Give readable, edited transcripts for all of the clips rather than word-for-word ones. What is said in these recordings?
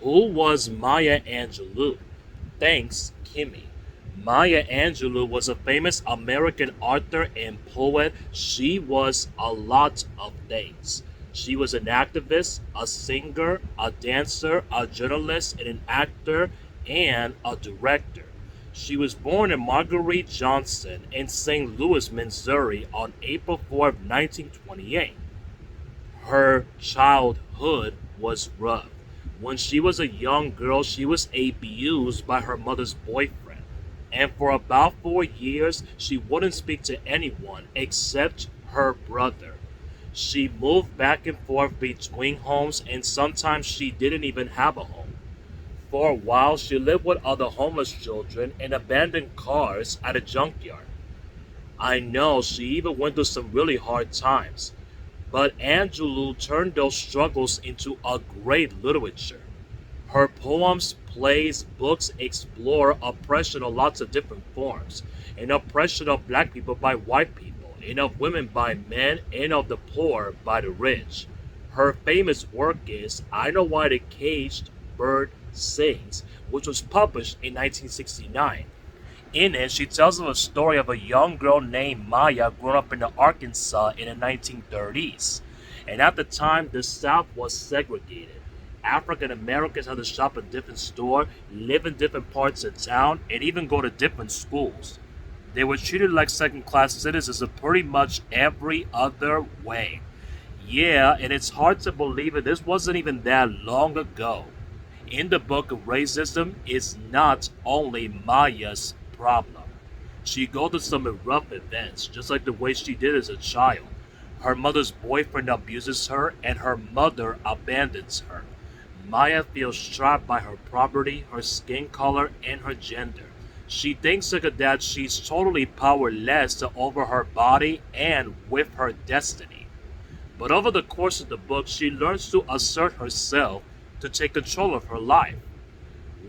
Who was Maya Angelou? Thanks, Kimmy. Maya Angelou was a famous American author and poet. She was a lot of things. She was an activist, a singer, a dancer, a journalist, and an actor, and a director. She was born in Marguerite Johnson in St. Louis, Missouri on April 4th, 1928. Her childhood was rough. When she was a young girl, she was abused by her mother's boyfriend. And for about 4 years, she wouldn't speak to anyone except her brother. She moved back and forth between homes, and sometimes she didn't even have a home. For a while, she lived with other homeless children in abandoned cars at a junkyard. I know she even went through some really hard times. But Angelou turned those struggles into a great literature. Her poems, plays, books explore oppression in lots of different forms. An oppression of black people by white people, and of women by men, and of the poor by the rich. Her famous work is I Know Why the Caged Bird Sings, which was published in 1969. In it, she tells of a story of a young girl named Maya growing up in Arkansas in the 1930s. And at the time, the South was segregated. African Americans had to shop at different stores, live in different parts of town, and even go to different schools. They were treated like second class citizens in pretty much every other way. Yeah, and it's hard to believe it. This wasn't even that long ago. In the book, racism is not only Maya's problem. She goes through some rough events, just like the way she did as a child. Her mother's boyfriend abuses her, and her mother abandons her. Maya feels trapped by her poverty, her skin color, and her gender. She thinks like that she's totally powerless over her body and with her destiny. But over the course of the book, she learns to assert herself to take control of her life.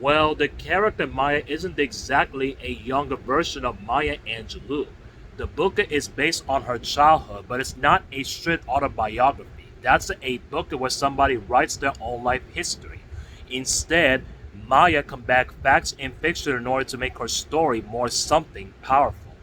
Well, the character Maya isn't exactly a younger version of Maya Angelou. The book is based on her childhood, but it's not a strict autobiography. That's a book where somebody writes their own life history. Instead, Maya combines facts and fiction in order to make her story more something powerful.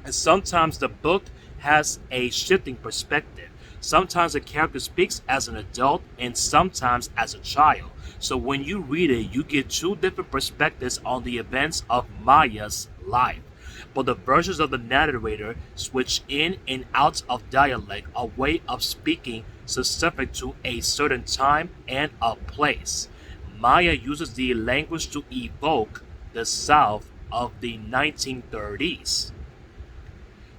And sometimes the book has a shifting perspective. Sometimes the character speaks as an adult and sometimes as a child. So when you read it, you get two different perspectives on the events of Maya's life. But the versions of the narrator switch in and out of dialect, a way of speaking specific to a certain time and a place. Maya uses the language to evoke the South of the 1930s.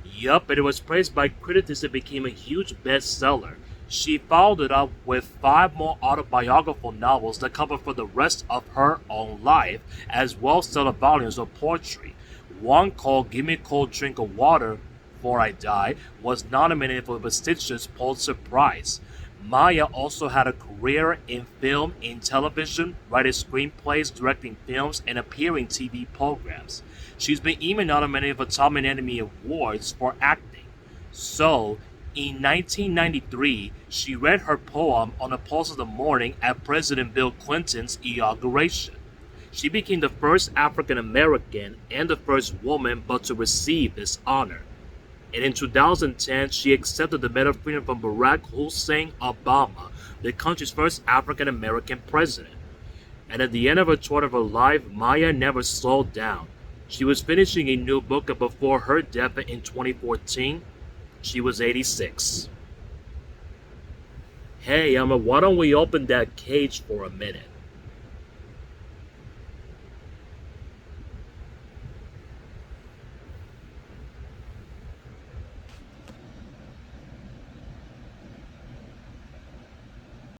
Yup, and it was praised by critics and became a huge bestseller. She followed it up with five more autobiographical novels that cover for the rest of her own life, as well as several volumes of poetry. One called Give Me a Cold Drink of Water Before I Die was nominated for the prestigious Pulitzer Prize. Maya also had a career in film and television, writing screenplays, directing films, and appearing TV programs. She's been even nominated for Tom and Academy Awards for acting. So, in 1993, she read her poem on the pulse of the morning at President Bill Clinton's inauguration. She became the first African American and the first woman but to receive this honor. And in 2010, she accepted the Medal of Freedom from Barack Hussein Obama, the country's first African American president. And at the end of her tour of her life, Maya never slowed down. She was finishing a new book, and before her death in 2014, she was 86. Hey, Emma, why don't we open that cage for a minute?